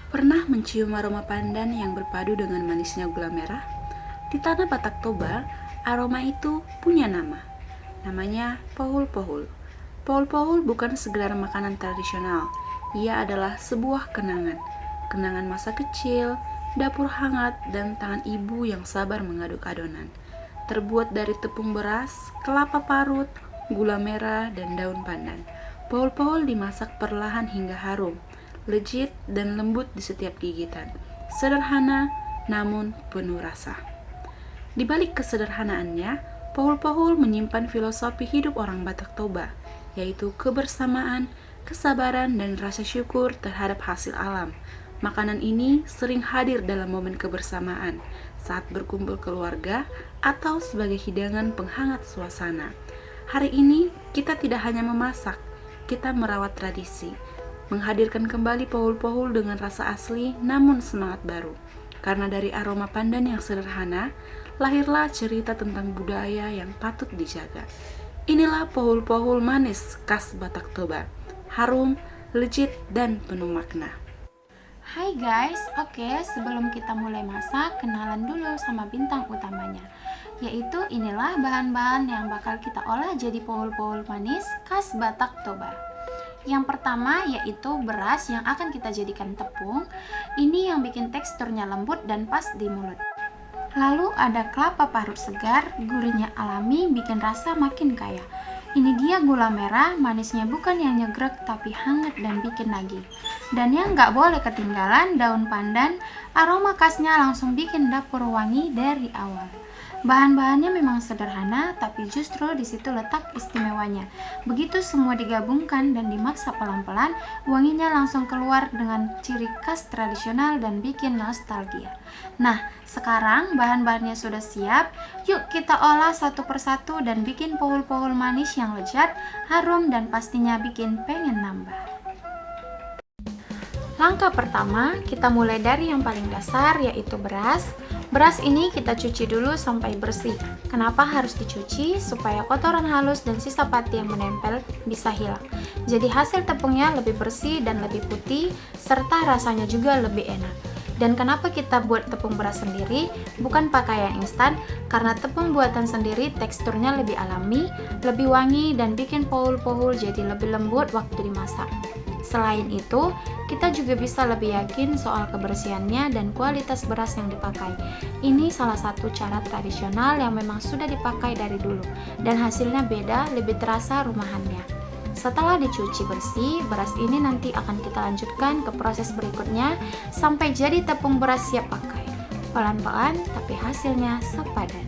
Pernah mencium aroma pandan yang berpadu dengan manisnya gula merah? Di tanah Batak Toba, aroma itu punya nama. Namanya pohul-pohul. Pohul-pohul bukan sekedar makanan tradisional. Ia adalah sebuah kenangan. Kenangan masa kecil, dapur hangat, dan tangan ibu yang sabar mengaduk adonan. Terbuat dari tepung beras, kelapa parut, gula merah, dan daun pandan. Pohul-pohul dimasak perlahan hingga harum, legit dan lembut di setiap gigitan. Sederhana namun penuh rasa. Di balik kesederhanaannya, pohul-pohul menyimpan filosofi hidup orang Batak Toba, yaitu kebersamaan, kesabaran, dan rasa syukur terhadap hasil alam. Makanan ini sering hadir dalam momen kebersamaan, saat berkumpul keluarga, atau sebagai hidangan penghangat suasana. Hari ini, kita tidak hanya memasak, kita merawat tradisi, menghadirkan kembali pohul-pohul dengan rasa asli namun semangat baru. Karena dari aroma pandan yang sederhana, lahirlah cerita tentang budaya yang patut dijaga. Inilah pohul-pohul manis khas Batak Toba, harum, legit, dan penuh makna. Hai guys, oke sebelum kita mulai masak, kenalan dulu sama bintang utamanya. Yaitu inilah bahan-bahan yang bakal kita olah jadi pohul-pohul manis khas Batak Toba. Yang pertama yaitu beras yang akan kita jadikan tepung. Ini yang bikin teksturnya lembut dan pas di mulut. Lalu ada kelapa parut segar, gurihnya alami bikin rasa makin kaya. Ini dia gula merah, manisnya bukan yang nyegrek tapi hangat dan bikin nagih. Dan yang gak boleh ketinggalan daun pandan, aroma khasnya langsung bikin dapur wangi dari awal. Bahan-bahannya memang sederhana, tapi justru di situ letak istimewanya. Begitu semua digabungkan dan dimasak pelan-pelan, wanginya langsung keluar dengan ciri khas tradisional dan bikin nostalgia. Nah, sekarang bahan-bahannya sudah siap. Yuk kita olah satu persatu dan bikin pohul-pohul manis yang lezat, harum, dan pastinya bikin pengen nambah. Langkah pertama, kita mulai dari yang paling dasar yaitu beras. Beras ini kita cuci dulu sampai bersih. Kenapa harus dicuci? Supaya kotoran halus dan sisa pati yang menempel bisa hilang. Jadi hasil tepungnya lebih bersih dan lebih putih, serta rasanya juga lebih enak. Dan kenapa kita buat tepung beras sendiri, bukan pakai yang instan? Karena tepung buatan sendiri teksturnya lebih alami, lebih wangi, dan bikin pohul-pohul jadi lebih lembut waktu dimasak. Selain itu, kita juga bisa lebih yakin soal kebersihannya dan kualitas beras yang dipakai. Ini salah satu cara tradisional yang memang sudah dipakai dari dulu, dan hasilnya beda, lebih terasa rumahannya. Setelah dicuci bersih, beras ini nanti akan kita lanjutkan ke proses berikutnya sampai jadi tepung beras siap pakai. Pelan-pelan, tapi hasilnya sepadan.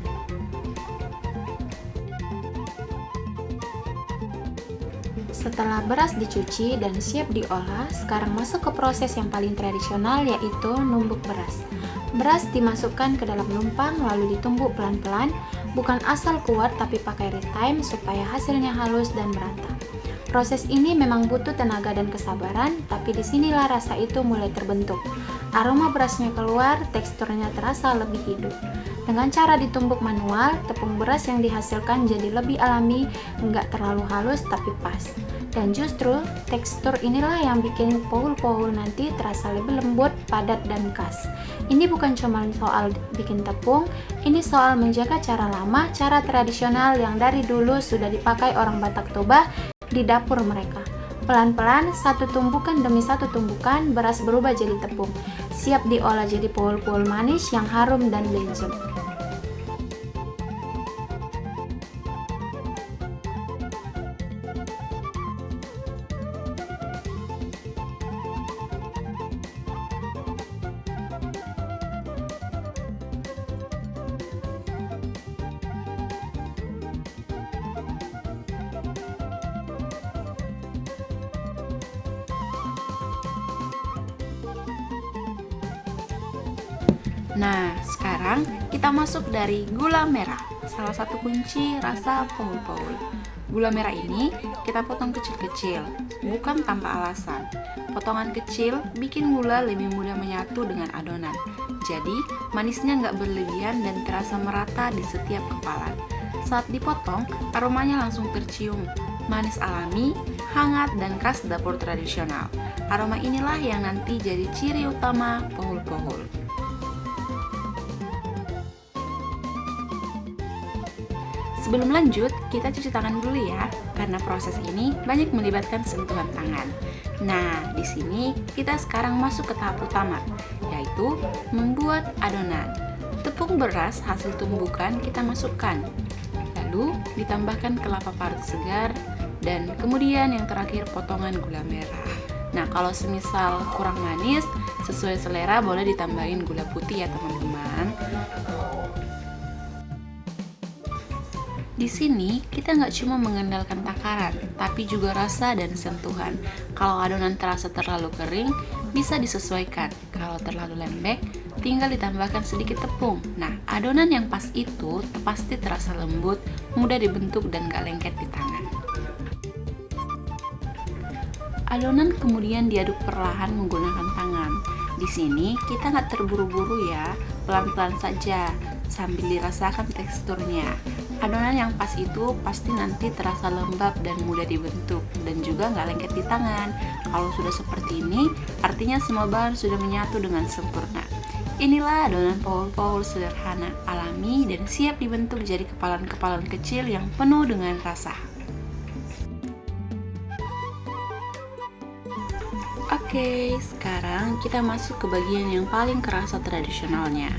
Setelah beras dicuci dan siap diolah, sekarang masuk ke proses yang paling tradisional yaitu numbuk beras. Beras dimasukkan ke dalam lumpang lalu ditumbuk pelan-pelan, bukan asal kuat tapi pakai retime supaya hasilnya halus dan merata. Proses ini memang butuh tenaga dan kesabaran, tapi disinilah rasa itu mulai terbentuk. Aroma berasnya keluar, teksturnya terasa lebih hidup. Dengan cara ditumbuk manual, tepung beras yang dihasilkan jadi lebih alami, nggak terlalu halus tapi pas. Dan justru tekstur inilah yang bikin pohul-pohul nanti terasa lebih lembut, padat, dan khas. Ini bukan cuma soal bikin tepung, ini soal menjaga cara lama, cara tradisional yang dari dulu sudah dipakai orang Batak Toba di dapur mereka. Pelan-pelan, satu tumbukan demi satu tumbukan, beras berubah jadi tepung. Siap diolah jadi pohul-pohul manis yang harum dan legit. Nah, sekarang kita masuk dari gula merah, salah satu kunci rasa pohul-pohul. Gula merah ini kita potong kecil-kecil, bukan tanpa alasan. Potongan kecil bikin gula lebih mudah menyatu dengan adonan. Jadi, manisnya nggak berlebihan dan terasa merata di setiap kepalan. Saat dipotong, aromanya langsung tercium. Manis alami, hangat dan khas dapur tradisional. Aroma inilah yang nanti jadi ciri utama pohul-pohul. Sebelum lanjut, kita cuci tangan dulu ya, karena proses ini banyak melibatkan sentuhan tangan. Nah, di sini kita sekarang masuk ke tahap utama, yaitu membuat adonan. Tepung beras hasil tumbukan kita masukkan, lalu ditambahkan kelapa parut segar, dan kemudian yang terakhir potongan gula merah. Nah, kalau semisal kurang manis, sesuai selera boleh ditambahin gula putih ya teman-teman. Di sini kita nggak cuma mengandalkan takaran, tapi juga rasa dan sentuhan. Kalau adonan terasa terlalu kering, bisa disesuaikan. Kalau terlalu lembek, tinggal ditambahkan sedikit tepung. Nah, adonan yang pas itu pasti terasa lembut, mudah dibentuk dan nggak lengket di tangan. Adonan kemudian diaduk perlahan menggunakan tangan. Di sini kita nggak terburu-buru ya, pelan-pelan saja sambil dirasakan teksturnya. Adonan yang pas itu pasti nanti terasa lembab dan mudah dibentuk dan juga nggak lengket di tangan. Kalau sudah seperti ini, artinya semua bahan sudah menyatu dengan sempurna. Inilah adonan pohul-pohul sederhana, alami, dan siap dibentuk jadi kepalan-kepalan kecil yang penuh dengan rasa. Oke, sekarang kita masuk ke bagian yang paling kerasa tradisionalnya.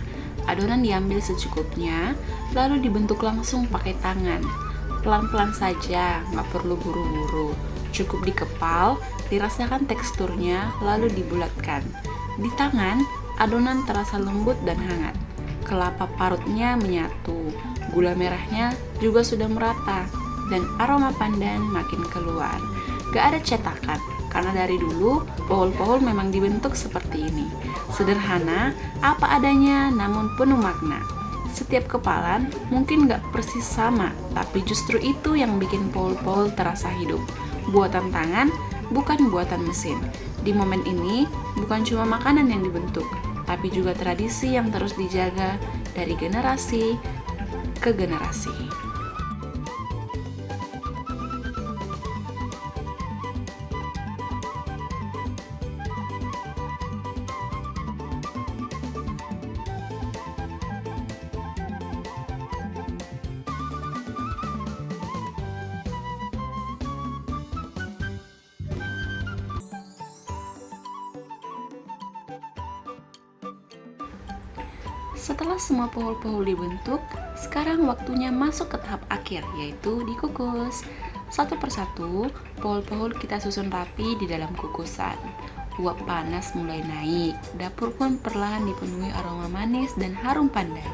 Adonan diambil secukupnya, lalu dibentuk langsung pakai tangan. Pelan-pelan saja, nggak perlu buru-buru. Cukup dikepal, dirasakan teksturnya, lalu dibulatkan. Di tangan, adonan terasa lembut dan hangat. Kelapa parutnya menyatu, gula merahnya juga sudah merata, dan aroma pandan makin keluar. Gak ada cetakan, karena dari dulu pohul-pohul memang dibentuk seperti ini. Sederhana, apa adanya, namun penuh makna. Setiap kepalan mungkin gak persis sama, tapi justru itu yang bikin pohul-pohul terasa hidup. Buatan tangan, bukan buatan mesin. Di momen ini, bukan cuma makanan yang dibentuk, tapi juga tradisi yang terus dijaga dari generasi ke generasi. Setelah semua pohul-pohul dibentuk, sekarang waktunya masuk ke tahap akhir, yaitu dikukus. Satu persatu, pohul-pohul kita susun rapi di dalam kukusan. Uap panas mulai naik, dapur pun perlahan dipenuhi aroma manis dan harum pandan.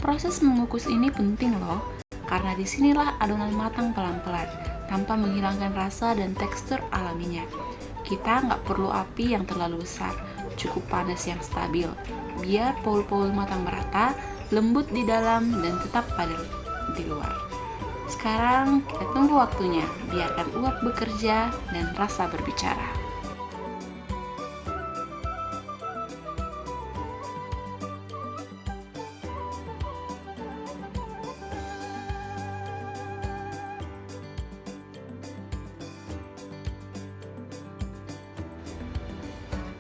Proses mengukus ini penting loh, karena disinilah adonan matang pelan-pelan, tanpa menghilangkan rasa dan tekstur alaminya. Kita nggak perlu api yang terlalu besar, cukup panas yang stabil, biar pohul-pohul matang merata, lembut di dalam, dan tetap padat di luar. Sekarang kita tunggu waktunya, biarkan uap bekerja dan rasa berbicara.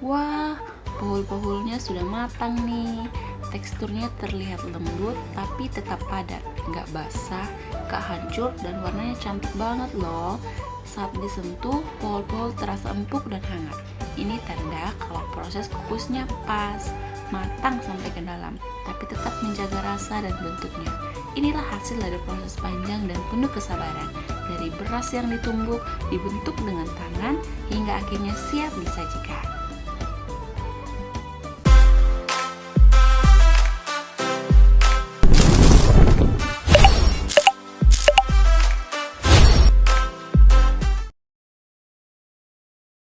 Wah, pohul-pohulnya sudah matang nih. Teksturnya terlihat lembut tapi tetap padat, nggak basah, nggak hancur, dan warnanya cantik banget loh. Saat disentuh, pohul-pohul terasa empuk dan hangat. Ini tanda kalau proses kukusnya pas, matang sampai ke dalam, tapi tetap menjaga rasa dan bentuknya. Inilah hasil dari proses panjang dan penuh kesabaran. Dari beras yang ditumbuk, dibentuk dengan tangan, hingga akhirnya siap disajikan.